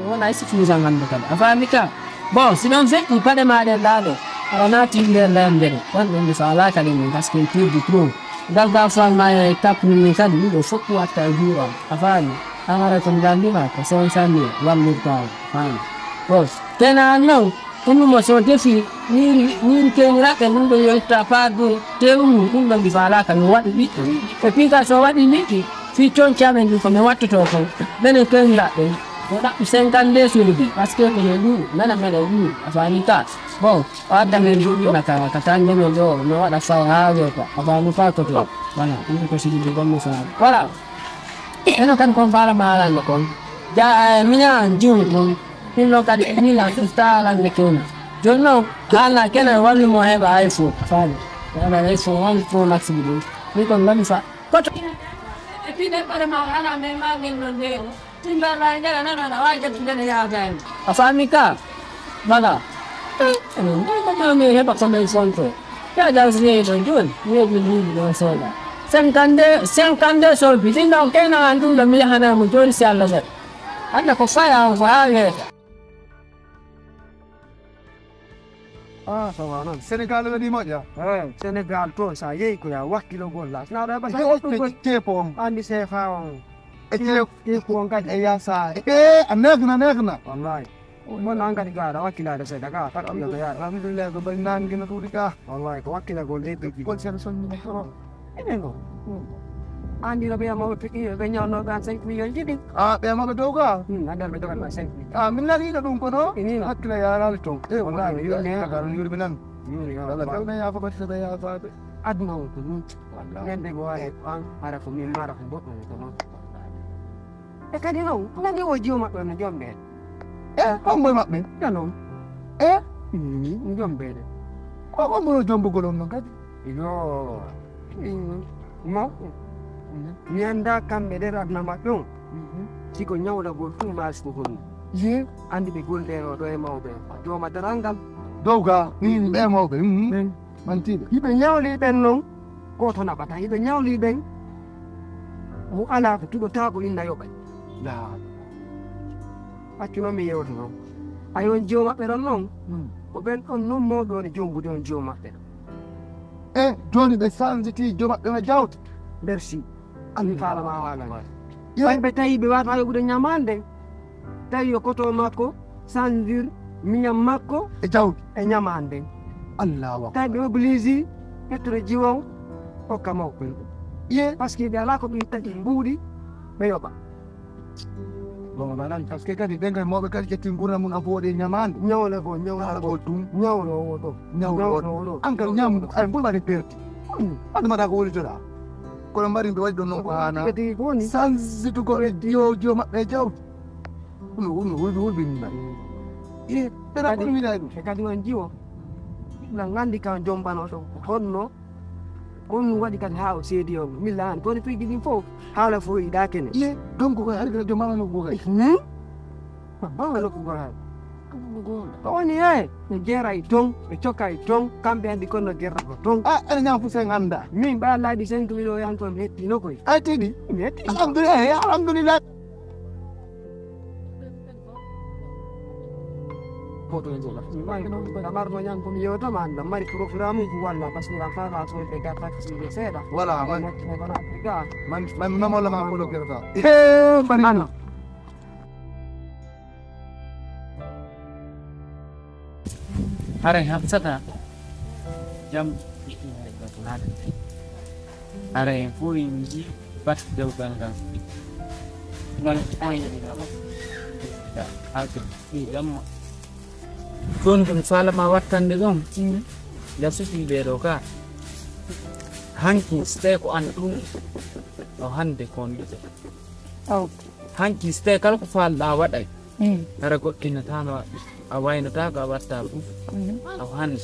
on a ici nous en avons avant Mika bon sinon c'est qu'on pas de mal là on a tiré l'endroit quand on est là quand on parce que tout du trop dans la salle ma étape numéro 4 il faut quoi ta jour avant amara comme dans le mat c'est un samedi là le temps bon tena non comme moi sur défi ni kenira que nous devons tapar do teu nous dans la quand on va vite et puis quand on va vite si tu challenge comme what to talk ben kenira on a 50 days parce que nous nana mena nous afanita bon ada menjadi nak katanya menjo no ada salah apa apa lupa tu voilà ini posisi comme ça voilà eno kan compara malan kon ja mina jun kon ini tadi ini la susta la lekona jono hala kena wali mo heba iPhone fani ana iPhone 1 Pro Max bidu ni kon lami fa koto epi ne para malan me magen londe timba la jaga na waje tindene ya gan afamika voilà ini me heba sama iPhone Pro ya jangan sini tunjun ni beli sola 50 sol bitin dong kena antum dah milih hana muncul siapa lagi ada kok saya sama non Senegal di mana ya Senegal tu saya ikut ya wakil golas nah dah pasal cepom andi saya faham cepom kan ayasa anak wallahi mana angkat negara wakil ada saya dah tak ada ya alhamdulillah kebenaran kena tu dikah wallahi wakil gol itu gol sen ni ini loh andi lebih mau pergi banyak orang kan saya punya jadi biar mau betul ke ada betul kan saya min lagi dah dong kono ini hak lah ya lalu dong wallahi ini kalau ni benan kalau ni apa bahasa saya apa adno tu nanti gua ada kami marah buat tu kan dia tahu nanti gua jual mak mana jual bed kau mau mak men jangan ini jual bed kau mau jual bukulon kan iyo mau nyanda kan beda nama tu jika nyawa dah berfungsi mas bukan ye andi begul dero do mau be do madarangam doga ni mau be manti ibe nyawa li ben long ko thona bata ibe nyawa li ben mu ala tu do ta ko inda yo ba la achuno mi yo no ayon joma pero long ko ben on no mo do ni jombu don joma pero Johnny be sanziti joma be jawt merci ami fala ma wala yo be tay be wat ayo gudo nyamande tay yo koto makko sanjir minyam makko jawt nyamande Allah wa tay be obligi etre jiwon o kamo ko ye parce que ala ko bi tati mbudi be yoba bon manan parce que kadi denga mo be kadi jetti ngura mun afode nyamande nyawla go dum nyawlo wodo nyawlo ankal nyam ay bulba de perti adama da ko woli joda ko mari be wadi don ko ana kadi goni sanzitu ko yo mabbe jawt unu wulbi ni ye tera ko mi dai kadi wan jiwo la ngandi kan jombano to honno on wadi kan haw sedi on milan ko ni gidi fo hawla fo ida kene ye donc ko har do mama no go gay ba lo ko ha ko ni ni gera itong e choka itong kambe andi ko no gera ko tong ana nyam fu sen anda min ba la di sen kilo yan ko metti no koy tidi alhamdulillah foto yang jelas. Kamar mo yang kumiyo naman, mari programa wala pas nila ka so pega ta kasi seda. Wala man man mo lang ako lo kira. Banana. Are hapsata. Jam are fuing ji pas jauh bangga. Ngal ai ya, aku jam kun fala mawatan digom jasu ti bero ka hanki ste ko an dum o hande kon gite hanki ste kal ko fal da wadai tara ko kinata awayno ta ga watta bu aw han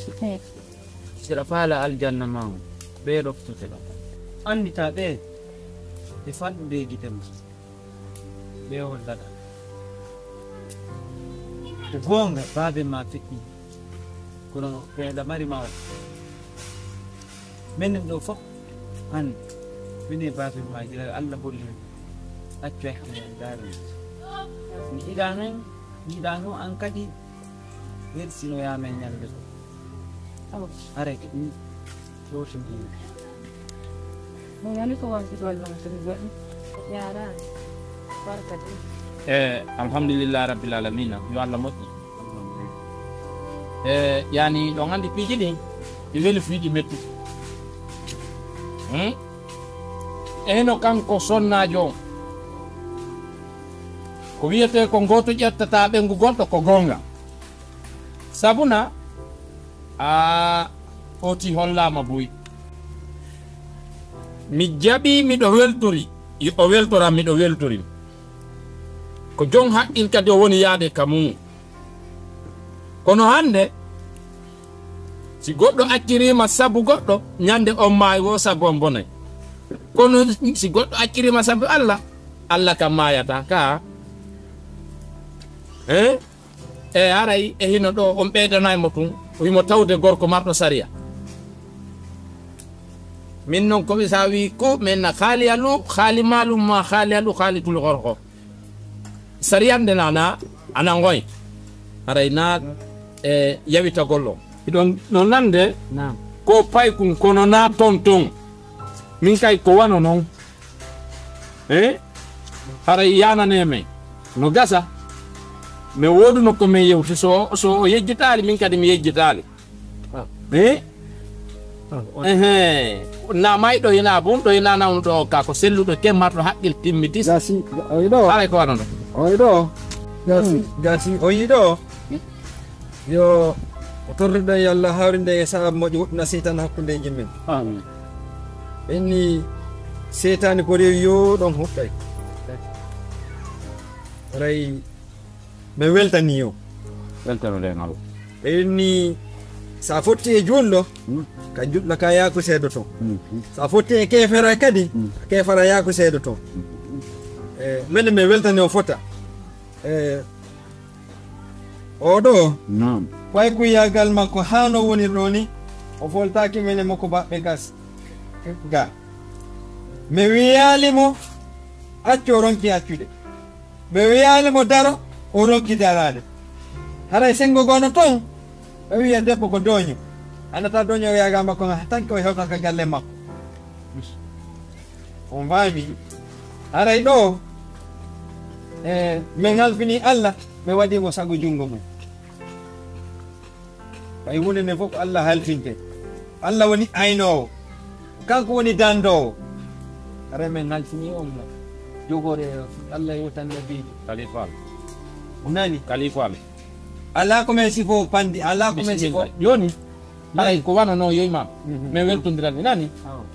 sira fala aljanna ma be do tutela andi ta be e fadde gitem be wala ugonga babe mafiki kuna kwenda mari mawa men do fok han bini babe ma jira Allah bolli acce dar ni idane Idano angka di sino ya menyal gitu. Are terus ini. Mengani ko wasi ko lang sa lugar. Yara. Barka di. Alhamdulillah rabbil alamin. Yo Allah moti. Yani do ngandi piji ni. Ivel fiji metu. Eno kanko sonnajo. Ko wiyete ko goto ƴettataɓe ngu gonɗo ko gonga sabuna oti hollama boyi mi jaɓi miɗo weltori o weltoram miɗo weltori ko jon haqqil kadi o woni yaade kamum kono hande si goɗɗo accirima sabu goɗɗo ñande on maayi wo sabu on bonay kono si goɗɗo accirima sabu Allah Allah kam mayata ka aray e hino ɗo on ɓeydanaymo tun o wimo tawde gorko marɗo sariya min noon koɓe sa wi ko min na haali alu haali malum ma haali alu haali tuli gorko sariyande nana ana ngoy aray na yawita gollo iɗon no nande ko pay kum kono na ton ton min kay ko wano noon haray yananeme no gasa me wodu no ko me yewti so o yejjitaali min kadi mi yejjitaali na mayɗo ina bun ɗo ina nawnuɗo ka ko selluɗo kemmarɗo haqqil timmiti gasi oyiɗo alay ko wanono oyiɗo gasi oyiɗo yo o torriɗo yalla hawrinde e sababu moƴƴo woɗɗina seytane hakkundeji men ɓenni seytane ko rewi yo ɗon huɓɓay ray me weltani yo weltanode ngal ɓenni sa fotti e julɗo ka juɗɗo ka yaako seedo ton sa fotti e kefera kadi kefara yaako seedo ton mene me weltani o fota oɗo way kuyagal makko hano woni ɗo ni o foltaki mene makko baɓɓe gas ga mi wiyalimo accu o ronki accude mi wiyalimo daro o ronki darade haray sengo gono ton ɓe wiya debbo ko doño andata doño o yaga makko tanke o hewtata galle makko on mbami haray ɗo min halfini Allah mi waɗimo sago jungo mum ay hunde nde fof Allah halfinte Allah woni aynowo kanko woni dandowo haray min halfini on jogore Allah yewtan nabijo kalifal nani kalifal ala ko men sifo pandi ala ko men sifo yoni ay ko wana no yoyma men weltondirani nani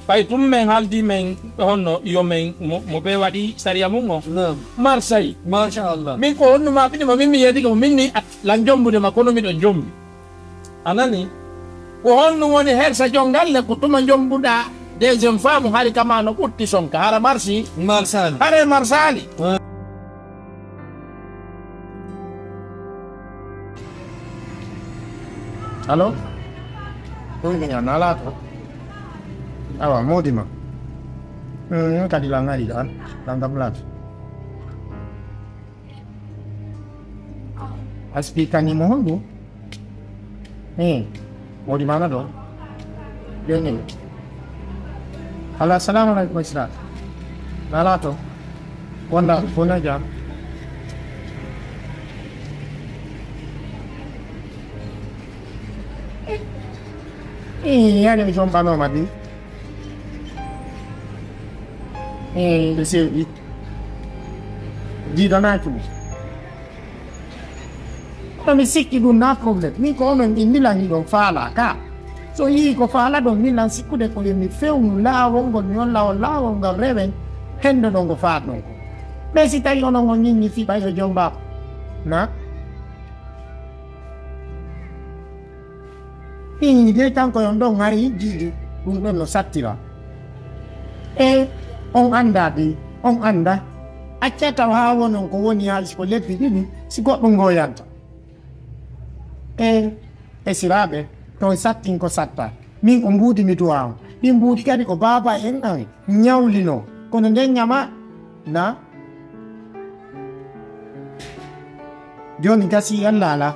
pay tum men haldi men honno yo men mo be wadi sariya mum o marsay machallah min ko honno ma bini mo min mi yedi ko min ni la jombude ma kono mi do jombi anani ko honno woni hersa jongalle ko tuma jombuda deuxième femme hali kama no butti sonka hara marsi marsali hare marsali Halo? Ini nala to. Awa modi ma. Kadi langari kan, langkap belas. Aspikan ni mohon tu. Mau di mana dong? Dia ni. Halo, assalamualaikum Ustaz. Nala to. Wanda, puna jam. Iya, ada misal pano mati. Besi di dana tu. Kami sikit pun nak problem. Ni kau orang ini lagi dong fala ka. So ini kau fala dong ni lang sikut dek kau ni film lawang kau ni lawang kau reven. Hendo dong kau fala dong. Besi tadi orang ni si bayi jomba. Nak? Dia tanko yang dong hari ini untuk lo satira. On anda, aja tahu hawa nong kau ni harus boleh begini, si kau menggoyang. Sirabe, kau sating kau sata, ming umbudi mituang, ming budi kari kau bapa enang, nyaulino, kau nendeng nyama, na? joni gasi Allah la